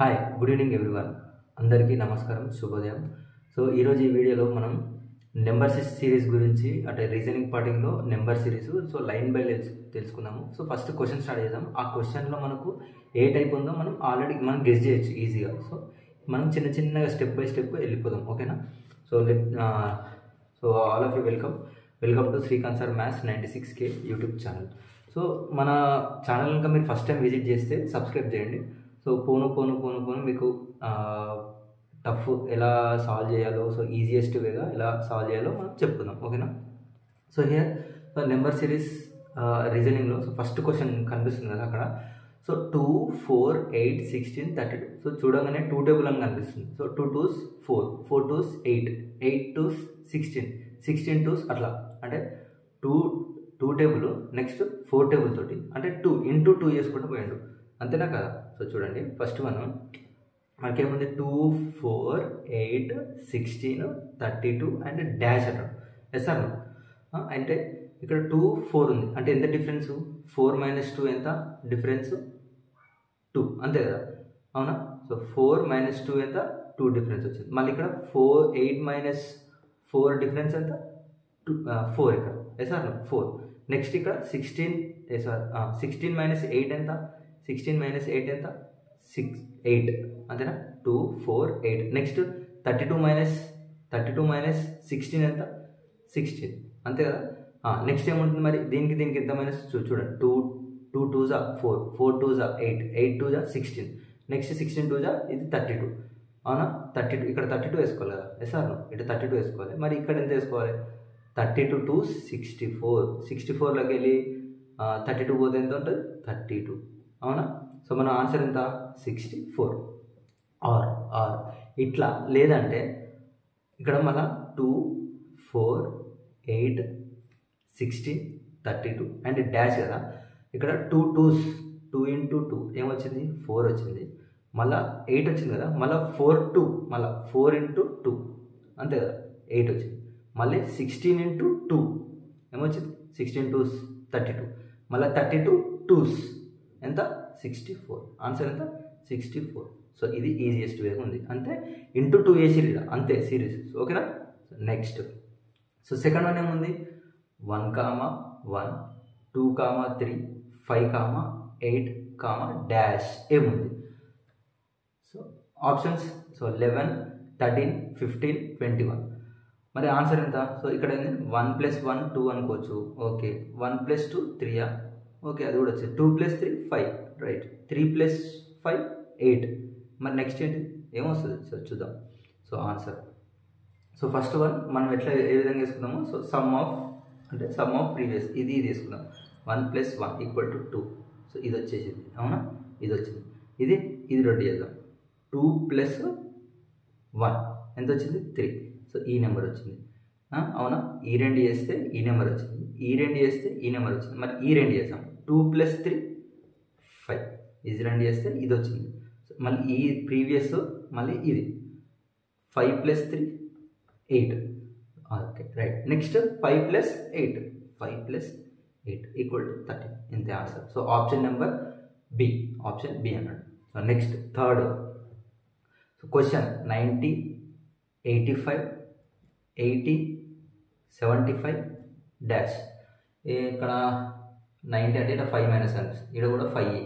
Hi good evening everyone. అందరికీ నమస్కారం, శుభోదయం. సో ఈరోజు ఈ వీడియోలో మనం నెంబర్ సిరీస్ గురించి అంటే రీజనింగ్ పార్టింగ్లో number series so line by line తెలుసుకుందాము. సో ఫస్ట్ క్వశ్చన్ స్టార్ట్ చేద్దాం. ఆ క్వశ్చన్లో మనకు ఏ టైప్ ఉందో మనం గెస్ చేయొచ్చు ఈజీగా. సో మనం చిన్న చిన్నగా స్టెప్ బై స్టెప్ వెళ్ళిపోదాం, ఓకేనా? So all of you welcome to Srikanth sir maths 96K YouTube channel. So మన ఛానల్ ఇంకా మీరు ఫస్ట్ టైం విజిట్ చేస్తే సబ్స్క్రైబ్ చేయండి. సో పోను మీకు టఫ్ ఎలా సాల్వ్ చేయాలో, సో ఈజియెస్ట్ వేగా ఎలా సాల్వ్ చేయాలో మనం చెప్పుకుందాం, ఓకేనా? సో హియర్ నెంబర్ సిరీస్ రీజనింగ్లో సో ఫస్ట్ క్వశ్చన్ కనిపిస్తుంది కదా అక్కడ. సో 2, 4, 8, 16, 32. సో చూడగానే 2 టేబుల్ అని కనిపిస్తుంది. So 2 2s 4, 4 2s 8, 8 2s 16, 16 2s అట్లా అంటే 2 టేబుల్ నెక్స్ట్ 4 టేబుల్ తోటి అంటే 2 into 2 చేసుకుంటూ పోయిండు, అంతేనా కదా? సో చూడండి ఫస్ట్ వన్ మనకేముంది 2, 4, 8, 16, 32 అండ్ డాష్ అన్నాడు. ఎస్ అన్న అంటే ఇక్కడ 2, 4 ఉంది అంటే ఎంత డిఫరెన్స్? 4 - 2 ఎంత డిఫరెన్స్? 2, అంతే కదా, అవునా? సో 4 - 2 ఎంత? 2 డిఫరెన్స్ వచ్చింది. మళ్ళీ ఇక్కడ 8 - 4 డిఫరెన్స్ ఎంత? 4 ఇక్కడ. Yes are 4. నెక్స్ట్ ఇక్కడ 16 16 - 8 ఎంత? 16 - 8 ఎంత? 8, అంతేనా? 2, 4, 8. నెక్స్ట్ 32 - 16 ఎంత? 16, అంతే కదా? నెక్స్ట్ ఏముంటుంది మరి దీనికి ఎంత మైనస్ చూడండి. 2 2s 4, 4 2s 8, 8 2s 16. Next 16 2s ఇది 32, అవునా? 32 ఇక్కడ 32 వేసుకోవాలి కదా. ఎస్ ఆర్ ఇటు 32 వేసుకోవాలి. మరి ఇక్కడ ఎంత వేసుకోవాలి? 32 2s 64. 64లోకి వెళ్ళి 32 పోతే ఎంత ఉంటుంది? 32, అవునా? సో మన ఆన్సర్ ఎంత? 64. ఆర్ ఇట్లా లేదంటే ఇక్కడ మళ్ళీ 2, 4, 8, 16, 32 అండ్ డాష్ కదా. ఇక్కడ 2 2s 2 into 2 ఏమొచ్చింది? 4 వచ్చింది. మళ్ళీ 8 వచ్చింది కదా. మళ్ళీ 4 2 మళ్ళీ 4 into 2 అంతే కదా, 8 వచ్చింది. మళ్ళీ 16 into 2 ఏమొచ్చింది? 16 2s 32. మళ్ళీ 32 2s ఎంత? 64. ఆన్సర్ ఎంత? 64. సో ఇది ఈజియెస్ట్ వే ఉంది, అంతే. ఇంటూ 2 వేసి అంతే సిరీస్, ఓకేనా? నెక్స్ట్ సో సెకండ్ వన్ ఏముంది? 1, 1, 2, 3, 5, 8, డాష్ ఏముంది? So options 11, 13, 15, 21. మరి ఆన్సర్ ఎంత? సో ఇక్కడ ఏంది? 1 + 1 2 అనుకోవచ్చు, ఓకే. 1 + 2 3, ఓకే, అది కూడా వచ్చింది. 2 + 3 5, రైట్. 3 + 5 8. మరి నెక్స్ట్ ఏంటి ఏమొస్తుంది? సో చూద్దాం. So answer so first one మనం ఏ విధంగా వేసుకుందాము? సో సమ్ ఆఫ్ ప్రీవియస్ ఇది వేసుకుందాం. 1 + 1 = 2. సో ఇది వచ్చేసింది, అవునా? ఇది వచ్చింది. ఇది రెడీ చేద్దాం. 2 + 1 ఎంత వచ్చింది? 3. సో ఈ నెంబర్ వచ్చింది, అవునా? ఈ రెండు చేస్తే ఈ నెంబర్ వచ్చింది, ఈ రెండు చేస్తే ఈ నెంబర్ వచ్చింది. మరి ఈ రెండు చేస్తాం. 2 + 3 5, ఇది రెండు చేస్తే ఇది వచ్చింది. మళ్ళీ ఈ ప్రీవియస్ మళ్ళీ ఇది 5 + 3 8, ఓకే, రైట్. నెక్స్ట్ 5 + 8 = 30, ఇంతే answer. So option number B అన్నాడు. So next third so question 90, 85, 80, 75 dash. ఇక్కడ 90 అంటే ఇక్కడ 5 మైనస్ అనిపిస్తుంది, ఇక్కడ కూడా 5.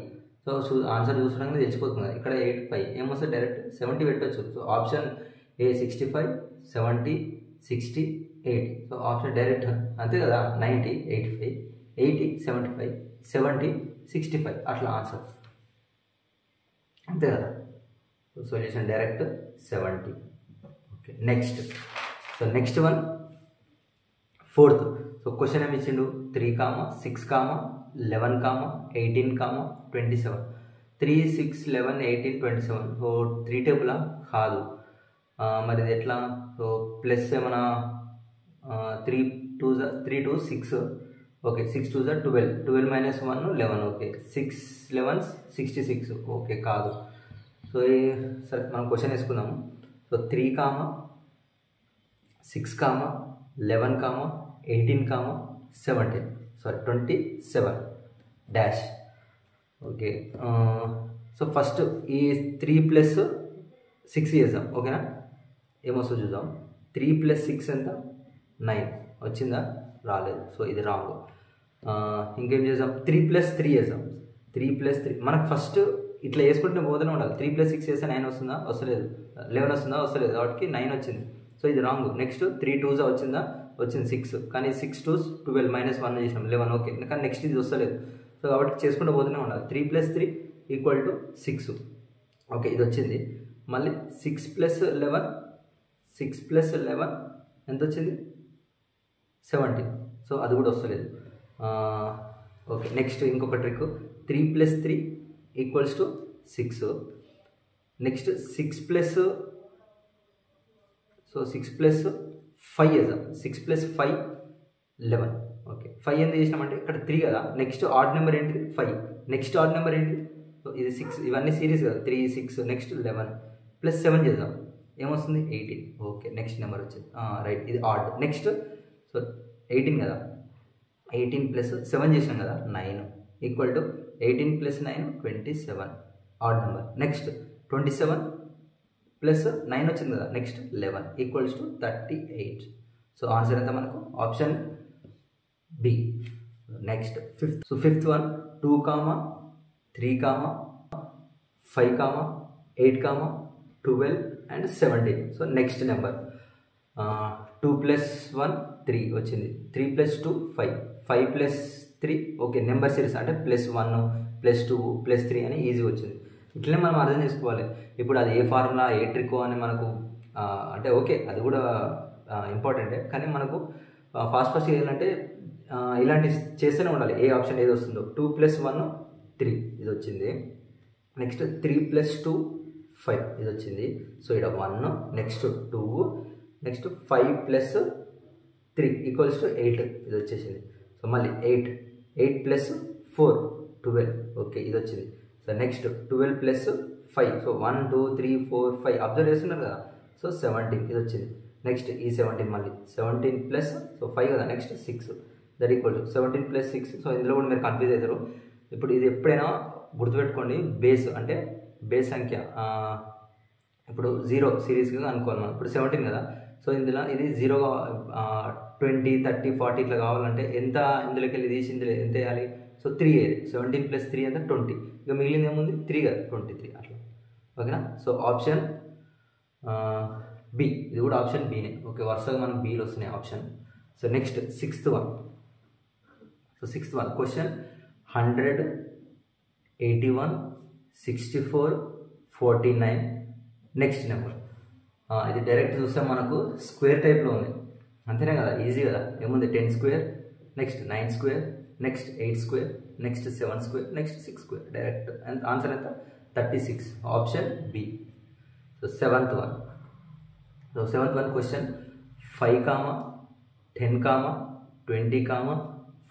సో ఆన్సర్ చూసుకోవడానికి తెలిసిపోతుంది. ఇక్కడ 8 5 ఏమొస్తుంది? డైరెక్ట్ 70 పెట్టవచ్చు. So option A 65, 70, 60, 80. So option direct అంతే కదా. 90, 85, 80, 75, 70, 65 అట్లా ఆన్సర్, అంతే కదా. So solution direct 70, okay. Next one fourth. So question ఏమి ఇచ్చిండు? 3, 6, 11, 18, 27. 3, 6, 11, 18, 27. సో 3 టేబులా? కాదు. మరి ఇది ఎట్లా? సో ప్లస్ ఏమన్నా 3 2 6, ఓకే. 6 2 12, 12 - 1 11, ఓకే. 6 11 66, ఓకే, కాదు. సో సరే మనం క్వశ్చన్ వేసుకుందాము. So 3, 6, 11, 18, 17, 27 dash, okay. So first ఈ 3 ప్లస్ 6 చేద్దాం, ఓకేనా? ఏమొస్తుందో చూద్దాం. 3 ప్లస్ 6 ఎంత? 9 వచ్చిందా? రాలేదు. సో ఇది రాంగ్. ఇంకేం చేద్దాం? 3 ప్లస్ 3 చేద్దాం. 3 ప్లస్ 3 మనకు ఫస్ట్ ఇట్లా వేసుకుంటే పోతూనే ఉండాలి. 3 ప్లస్ 6 చేస్తే 9 వస్తుందా? వస్తలేదు. 11 వస్తుందా? వస్తలేదు. కాబట్టి 9 వచ్చింది. సో ఇది రాంగ్. నెక్స్ట్ 3 2s వచ్చిందా? వచ్చింది 6. కానీ 6 2s 12 -1 చేసినాం 11. ఓకే, కానీ నెక్స్ట్ ఇది వస్తలేదు. సో కాబట్టి చేసుకుంటూ పోతూనే ఉండాలి. 3 ప్లస్ 3 ఈక్వల్ టు 6. ఓకే, ఇది వచ్చింది. మళ్ళీ 6 ప్లస్ 11 6 ప్లస్ 11 ఎంత వచ్చింది? 17. సో అది కూడా వస్తలేదు. ఓకే, నెక్స్ట్ ఇంకొక trick. 3 plus 3 equals to 6. Next 6 plus 5 చేద్దాం. 6 ప్లస్ 5 11. ఓకే, 5 ఎంత చేసినామంటే ఇక్కడ 3 కదా. నెక్స్ట్ ఆడ్ నెంబర్ ఏంటి? 5. నెక్స్ట్ ఆడ్ నెంబర్ ఏంటి? సో ఇది 6. ఇవన్నీ సిరీస్ కదా. 3 6 నెక్స్ట్ 11 ప్లస్ 7 చేద్దాం. ఏమొస్తుంది? 18. ఓకే, నెక్స్ట్ నెంబర్ వచ్చింది. రైట్, ఇది ఆడ్. నెక్స్ట్ సో 18 కదా. 18 ప్లస్ 7 చేసినాం కదా, 9 equal to 18 plus 9 27 odd number. Next 27 plus 9 వచ్చింది కదా, next 11 equals to 38. So answer ఎంత మనకు? Option B. Next fifth. So fifth one 2, 3, 5, 8, 12 and 17. So next number 2 plus 1 3 వచ్చింది. 3 plus 2 5. 5 plus 3 okay, number series అంటే +1 +2 +3 అని ఈజీ వచ్చింది. ఇట్లనే మనం అర్థం చేసుకోవాలి. ఇప్పుడు అది ఏ ఫార్ములా ఏ ట్రిక్ అని మనకు అంటే ఓకే, అది కూడా ఇంపార్టెంటే. కానీ మనకు ఫాస్ట్ చేయాలంటే ఇలాంటి చేస్తూనే ఉండాలి. ఏ ఆప్షన్ ఏది వస్తుందో. 2 ప్లస్ 1 3 ఇది వచ్చింది. నెక్స్ట్ 3 ప్లస్ 2 5 ఇది వచ్చింది. సో ఇక్కడ 1 next 2 next 5 plus 3 equals to 8 ఇది వచ్చేసింది. సో మళ్ళీ 8 ప్లస్ 4 12. ఓకే, ఇది వచ్చింది. So next 12 plus 5. So 1 2 3 4 5 observe చేస్తున్నారు కదా. సో 17 ఇది వచ్చింది. నెక్స్ట్ ఈ 17 మళ్ళీ 17 ప్లస్ సో 5 కదా, next 6 that equal to 17 plus 6. So ఇందులో కూడా మీరు కన్ఫ్యూజ్ అవుతారు. ఇప్పుడు ఇది ఎప్పుడైనా గుర్తుపెట్టుకోండి, బేస్ అంటే బేస్ సంఖ్య. ఇప్పుడు 0 సిరీస్గా అనుకోవాలి మనం. ఇప్పుడు 17 కదా. సో ఇందులో ఇది 0 20 30 40 ఇట్లా కావాలంటే ఎంత ఇందులోకి వెళ్ళి తీసి ఇందులో ఎంత వేయాలి? సో 3 వేయాలి. 17 ప్లస్ 3 ఎంత? 20. ఇక మిగిలింది ఏముంది? 3 కదా, 23 అట్లా. ఓకేనా? So option B. ఇది కూడా ఆప్షన్ బీనే. ఓకే, వరుసగా మనకు బీలు వస్తున్నాయి option. So next sixth one. So sixth one question 100 81 64 49 next number. ఇది డైరెక్ట్ చూస్తే మనకు స్క్వేర్ టైప్లో ఉంది, అంతేనే కదా, ఈజీ కదా. ఏముంది? 10 square next 9 square next 8 square next 7 square next 6 square. Direct answer ఎంత? 36. Option B. So seventh one. So seventh one question 5, 10, 20,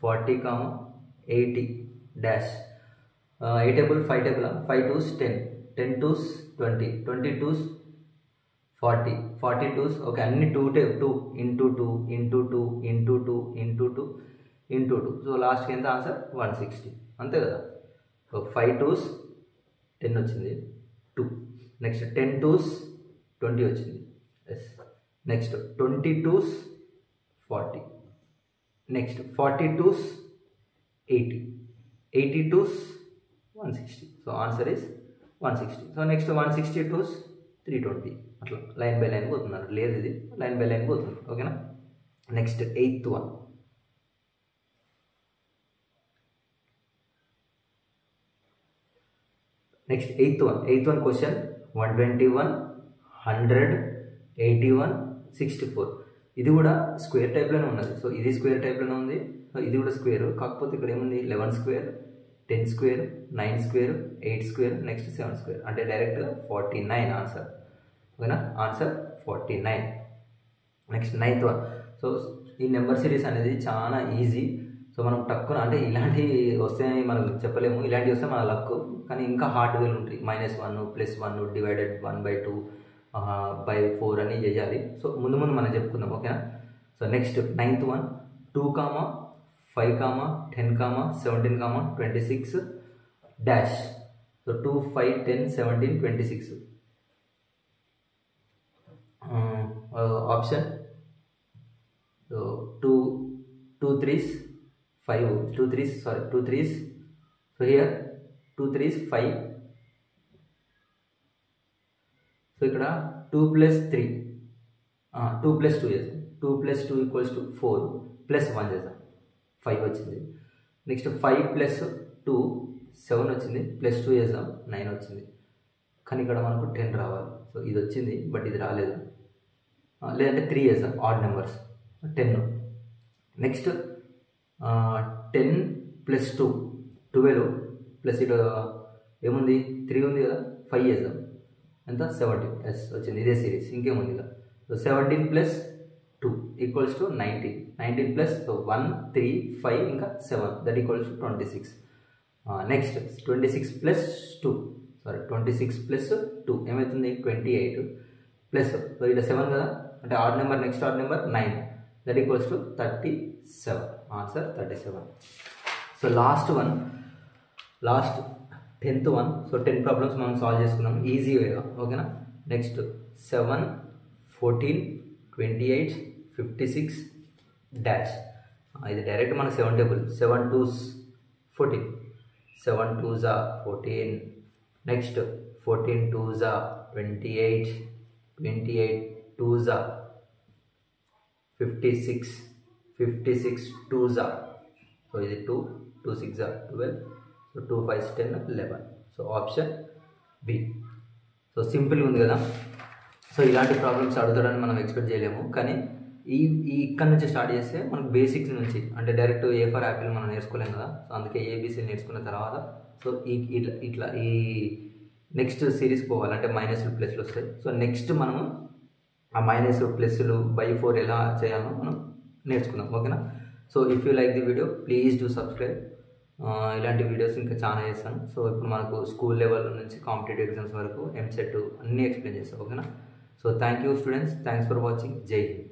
40, 80 dash. ఏ table? 5 table. 5 2s 10, 10 2s 20, 20 2s 40, 40 2s okay, అన్ని 2 into 2 into 2 into 2 into 2 into 2. So లాస్ట్కి ఎంత answer? 160. అంతే కదా. So 5 2s 10 వచ్చింది 2. Next 10 2s 20 వచ్చింది. Yes. Next 20 2s 40. Next 40 2s 80, 80 2s 160. So answer is 160. So next 160 2s 320. అట్లా line by line పోతున్నారు. లేదు, ఇది లైన్ బై లైన్ పోతుంది. ఓకేనా? Next eighth one. Next eighth one question 121 100 81 64. ఇది కూడా స్క్వేర్ టైప్లోనే ఉన్నది. సో ఇది స్క్వేర్ టైప్లోనే ఉంది. సో ఇది కూడా స్క్వేర్, కాకపోతే ఇక్కడ ఏముంది? 11 square 10 square 9 square 8 square next 7 square అంటే డైరెక్ట్ 49 ఆన్సర్. ఓకేనా? Answer 49. Next ninth one. So ఈ నెంబర్ సిరీస్ అనేది చాలా ఈజీ. సో మనం టక్కున అంటే ఇలాంటివి వస్తే మనం చెప్పలేము, ఇలాంటివి వస్తే మన లక్. కానీ ఇంకా హార్డ్ వేలు ఉంటాయి. -1 +1 డివైడెడ్ 1/2 by 4 అని చేయాలి. సో ముందు మనం చెప్పుకుందాం. ఓకేనా? So next ninth one 2, 5, 10, 17, 26 dash. So 2, 5, 10, 17, 26. Option. So 2 3s 5. 2 3s, sorry, 2 3s. So here 2 3s 5. So ఇక్కడ 2 + 3, 2 + 2 చేద్దాం. 2 + 2 = 4 + 1 చేద్దాం, 5 వచ్చింది. నెక్స్ట్ 5 + 2 7 వచ్చింది, +2 చేద్దాం, 9 వచ్చింది. కానీ ఇక్కడ మనకు 10 రావాలి. సో ఇది వచ్చింది బట్ ఇది రాలేదు. లేదంటే 3 చేద్దాం, ఆడ్ నెంబర్స్, 10. నెక్స్ట్ 10 + 2 12 ప్లస్ ఇక్కడ ఏముంది 3 ఉంది కదా, 5 చేద్దాం, ఎంత 17. ఎస్ వచ్చింది, ఇదే సిరీస్, ఇంకేముంది ఇక. సో 17 + 2 = 19. 19 + 1 3 5 ఇంకా 7 దట్ = 26. నెక్స్ట్ 26 + 2, సారీ 26 + 2 ఏమవుతుంది 28 ప్లస్ ఇక్కడ 7 కదా, అంటే add number, next odd number 9 that = 37. Answer 37. So last 10th one. So 10 problems మనం సాల్వ్ చేసుకున్నాం ఈజీ వేగా, ఓకేనా. Next 7 14 28 56 dash. ఇది డైరెక్ట్ మనకు 7 table. 7 2s 14, 7 2s 14. Next 14 2s 28, 28 2s 56, 56 2s. So ఇది 2 2 6 12. So 2 5 10 11. So option B. So సింపుల్గా ఉంది కదా. So ఇలాంటి ప్రాబ్లమ్స్ అడుగుతాడని మనం ఎక్స్పెక్ట్ చేయలేము, కానీ ఇక్కడ నుంచి స్టార్ట్ చేస్తే మనకు బేసిక్స్ నుంచి, అంటే డైరెక్ట్ ఏ ఫర్ యాపిల్ మనం నేర్చుకోలేం కదా. సో అందుకే ఏబీసీ నేర్చుకున్న తర్వాత సో ఇట్లా ఈ నెక్స్ట్ సిరీస్ పోవాలి, అంటే మైనస్లు ప్లస్లు వస్తాయి. సో నెక్స్ట్ మనము ఆ మైనస్ ప్లస్లు /4 ఎలా చేయాలో మనం నేర్చుకుందాం, ఓకేనా. So if you like the video please do subscribe. ఇలాంటి వీడియోస్ ఇంకా చాలా చేస్తాను. సో ఇప్పుడు మనకు స్కూల్ లెవెల్ నుంచి కాంపిటేటివ్ ఎగ్జామ్స్ వరకు ఎంసెట్ అన్నీ ఎక్స్ప్లెయిన్ చేస్తాను, ఓకేనా. So thank you students, thanks for watching. జై హింద్.